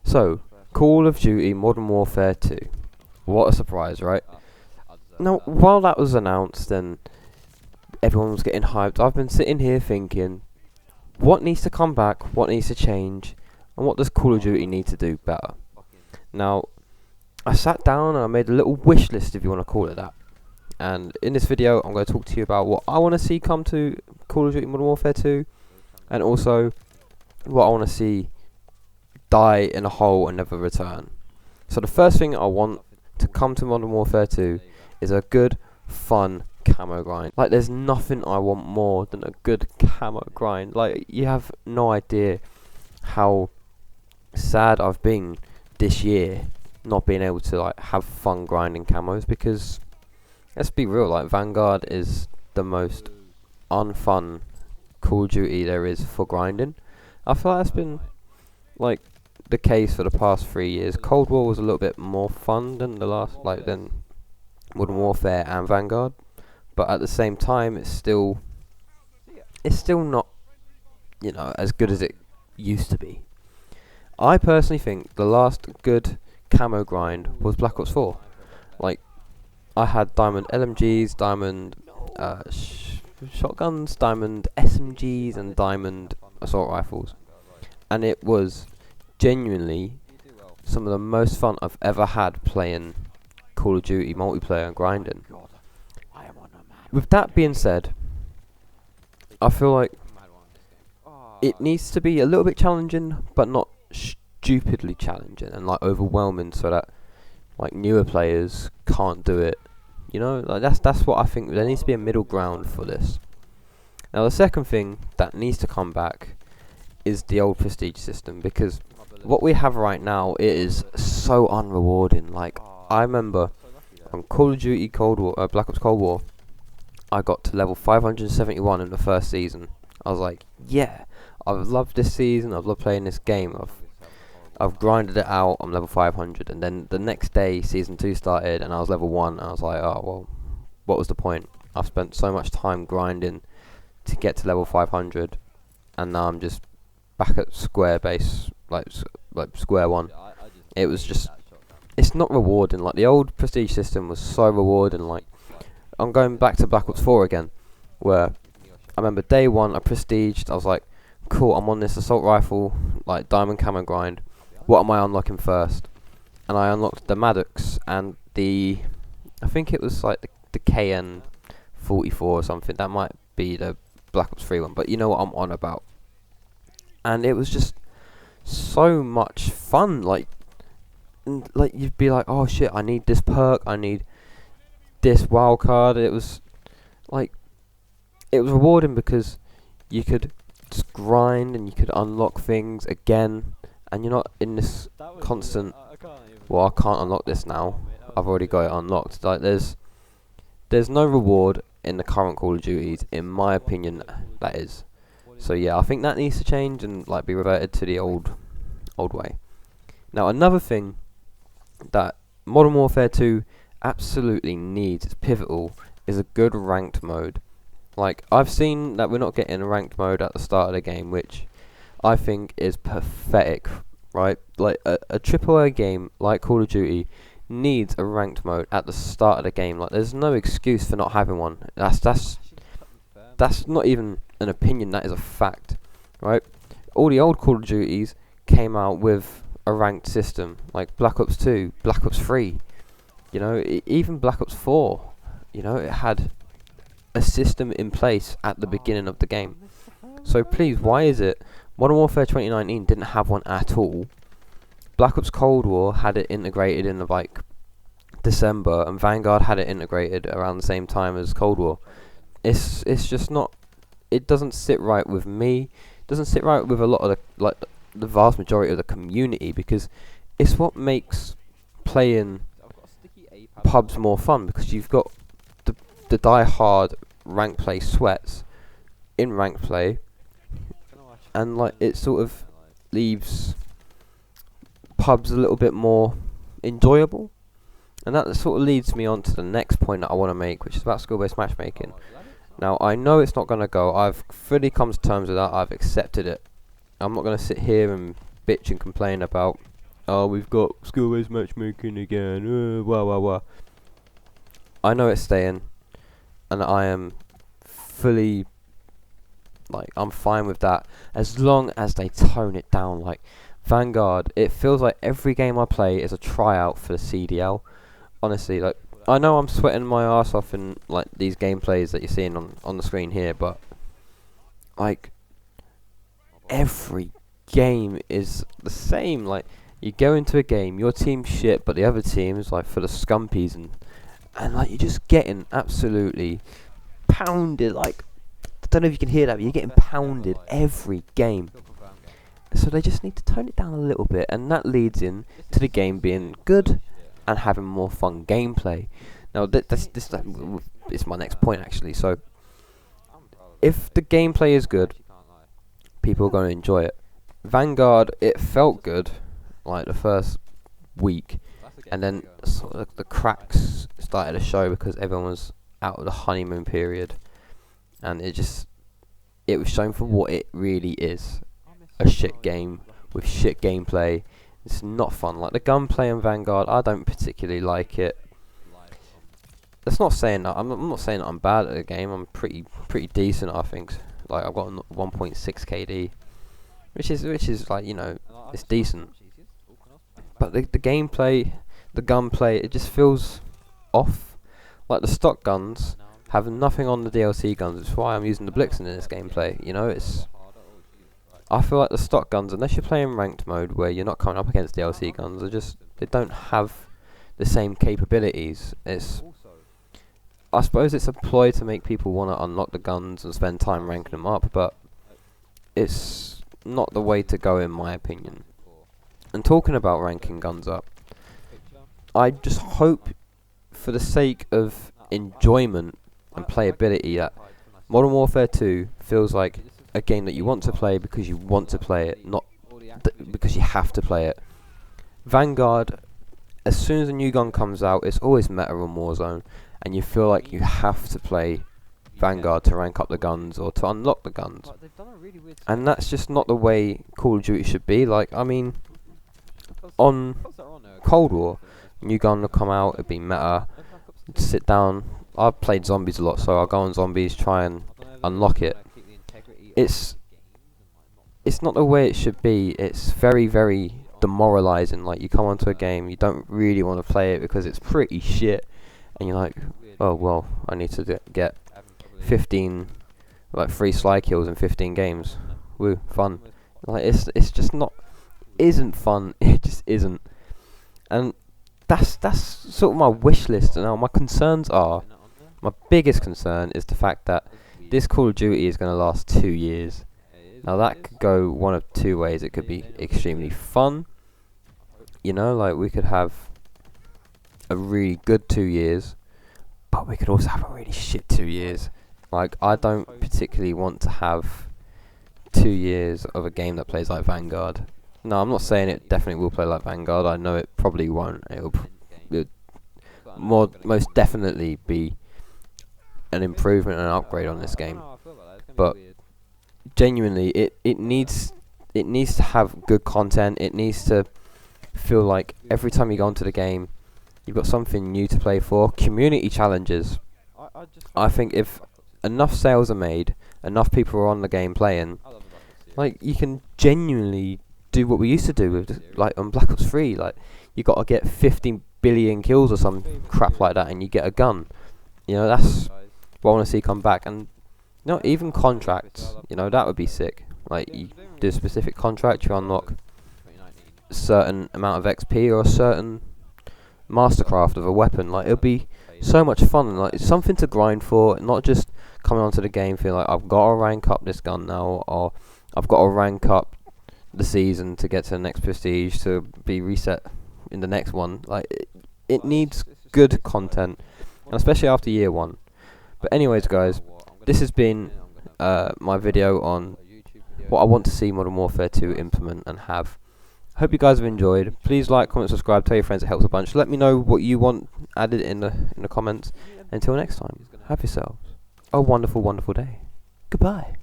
So, Call of Duty Modern Warfare 2. What a surprise, right? Now, while that was announced and everyone was getting hyped, I've been sitting here thinking, what needs to come back, what needs to change, and what does Call of Duty need to do better? Now, I sat down and I made a little wish list, if you want to call it that. And in this video, I'm going to talk to you about what I want to see come to Call of Duty Modern Warfare 2, and also what I want to see die in a hole and never return. So the first thing I want to come to Modern Warfare 2 is a good, fun camo grind. Like, there's nothing I want more than a good camo grind. Like, you have no idea how sad I've been this year not being able to like have fun grinding camos, because let's be real, like Vanguard is the most unfun Call of Duty there is for grinding. I feel like that's been like the case for the past 3 years. Cold War was a little bit more fun than than Modern Warfare and Vanguard, but at the same time it's still not, you know, as good as it used to be. I personally think the last good camo grind was Black Ops 4. Like, I had diamond LMGs, diamond shotguns, diamond SMGs, and diamond assault rifles, and it was genuinely some of the most fun I've ever had playing Call of Duty multiplayer and grinding. With that being said, I feel like it needs to be a little bit challenging, but not stupidly challenging and like overwhelming, so that like newer players can't do it. You know, like that's what I think. There needs to be a middle ground for this. Now, the second thing that needs to come back is the old prestige system, because what we have right now, it is so unrewarding. Like, I remember on Call of Duty Cold War, Black Ops Cold War, I got to level 571 in the first season. I was like, yeah, I've loved this season, I've loved playing this game, I've grinded it out, I'm level 500, and then the next day season 2 started and I was level 1, and I was like, oh well, what was the point? I've spent so much time grinding to get to level 500, and now I'm just back at square base, like square one. It was just, it's not rewarding. Like, the old prestige system was so rewarding. Like, I'm going back to Black Ops 4 again, where I remember day one I prestiged, I was like, cool, I'm on this assault rifle, like diamond camo grind. What am I unlocking first? And I unlocked the Maddox and I think it was like the KN 44 or something. That might be the Black Ops 3 one, but you know what I'm on about. And it was just so much fun. Like you'd be like, oh shit, I need this perk, I need this wild card. It was rewarding because you could just grind and you could unlock things again, and you're not in this constant, well, I can't unlock this now, I've already got it unlocked. Like, there's no reward in the current Call of Duties, in my opinion, that is. So yeah, I think that needs to change and like be reverted to the old way. Now, another thing that Modern Warfare 2 absolutely needs, it's pivotal, is a good ranked mode. Like, I've seen that we're not getting a ranked mode at the start of the game, which I think is pathetic, right? Like, a AAA game like Call of Duty needs a ranked mode at the start of the game. Like, there's no excuse for not having one. That's not even an opinion, that is a fact, right? All the old Call of Duties came out with a ranked system, like Black Ops 2, Black Ops 3, you know, even Black Ops 4, you know, it had a system in place at the beginning of the game. So please, why is it Modern Warfare 2019 didn't have one at all? Black Ops Cold War had it integrated in like December, and Vanguard had it integrated around the same time as Cold War. It's just not, it doesn't sit right with me. It doesn't sit right with a lot of the vast majority of the community, because it's what makes playing pubs more fun, because you've got the die-hard rank play sweats in rank play, and like it sort of leaves pubs a little bit more enjoyable. And that sort of leads me on to the next point that I want to make, which is about skill-based matchmaking. Now, I know it's not going to go. I've fully come to terms with that. I've accepted it. I'm not going to sit here and bitch and complain about, oh, we've got skill-based matchmaking again, wah wah wah. I know it's staying, and I am fully, like, I'm fine with that, as long as they tone it down. Like, Vanguard, it feels like every game I play is a tryout for the CDL. Honestly, like, I know I'm sweating my ass off in, like, these gameplays that you're seeing on the screen here, but, like, every game is the same. Like, you go into a game, your team's shit, but the other team is, like, full of scumpies, and like, you're just getting absolutely pounded. Like, I don't know if you can hear that, but you're getting pounded every game. So they just need to tone it down a little bit, and that leads in to the game being good and having more fun gameplay. Now, this is my next point, actually. So, if the gameplay is good, people are going to enjoy it. Vanguard, it felt good, like, the first week, and then sort of the cracks started to show because everyone was out of the honeymoon period, and it was shown for what it really is: a shit game with shit gameplay. It's not fun. Like, the gunplay in Vanguard, I don't particularly like it. That's not saying that I'm not saying that I'm bad at the game. I'm pretty decent, I think. Like, I've got 1.6 KD, which is like, you know, it's decent. But the gameplay, the gunplay, it just feels off. Like, the stock guns have nothing on the DLC guns. It's why I'm using the Blixen in this gameplay. You know, I feel like the stock guns, unless you're playing ranked mode where you're not coming up against DLC guns, they don't have the same capabilities. I suppose it's a ploy to make people want to unlock the guns and spend time ranking them up, but it's not the way to go, in my opinion. And talking about ranking guns up, I just hope, for the sake of enjoyment and playability, that Modern Warfare 2 feels like a game that you want to play because you want to play it, not because you have to play it. Vanguard, as soon as a new gun comes out, it's always meta on Warzone, and you feel like you have to play Vanguard to rank up the guns or to unlock the guns. And that's just not the way Call of Duty should be. Like, I mean, on Cold War, new gun will come out, it'll be meta, sit down. I've played zombies a lot, so I'll go on zombies, try and unlock it. It's not the way it should be. It's very, very demoralizing. Like, you come onto a game, you don't really want to play it because it's pretty shit, and you're like, oh well, I need to get 15 like free sly kills in 15 games. Woo, fun. Like, it's just not, isn't fun. It just isn't. And that's sort of my wish list. Now, my concerns are, my biggest concern is the fact that this Call of Duty is going to last 2 years. Now, that could go one of two ways. It could be extremely fun, you know, like, we could have a really good 2 years, but we could also have a really shit 2 years. Like, I don't particularly want to have 2 years of a game that plays like Vanguard. No, I'm not saying it definitely will play like Vanguard. I know it probably won't. It'll most definitely be an improvement and an upgrade on this game. But genuinely, it needs to have good content. It needs to feel like every time you go onto the game, you've got something new to play for. Community challenges. I think if enough sales are made, enough people are on the game playing, like, you can genuinely do what we used to do with, like, on Black Ops 3. Like, you got to get 15 billion kills or some crap like that, and you get a gun. You know, that's what I want to see come back. And, you know, even contracts, you know, that would be sick. Like, you do a specific contract, you unlock a certain amount of XP or a certain mastercraft of a weapon. Like, it'll be so much fun. Like, it's something to grind for, not just coming onto the game feeling like, I've got to rank up this gun now, or I've got to rank up the season to get to the next prestige to be reset in the next one. Like, it needs good content, and especially after year one. But anyways, guys, this has been my video on what I want to see Modern Warfare 2 implement and have. Hope you guys have enjoyed. Please like, comment, subscribe, tell your friends, it helps a bunch. Let me know what you want added in the comments. Until next time, have yourselves a wonderful, wonderful day. Goodbye.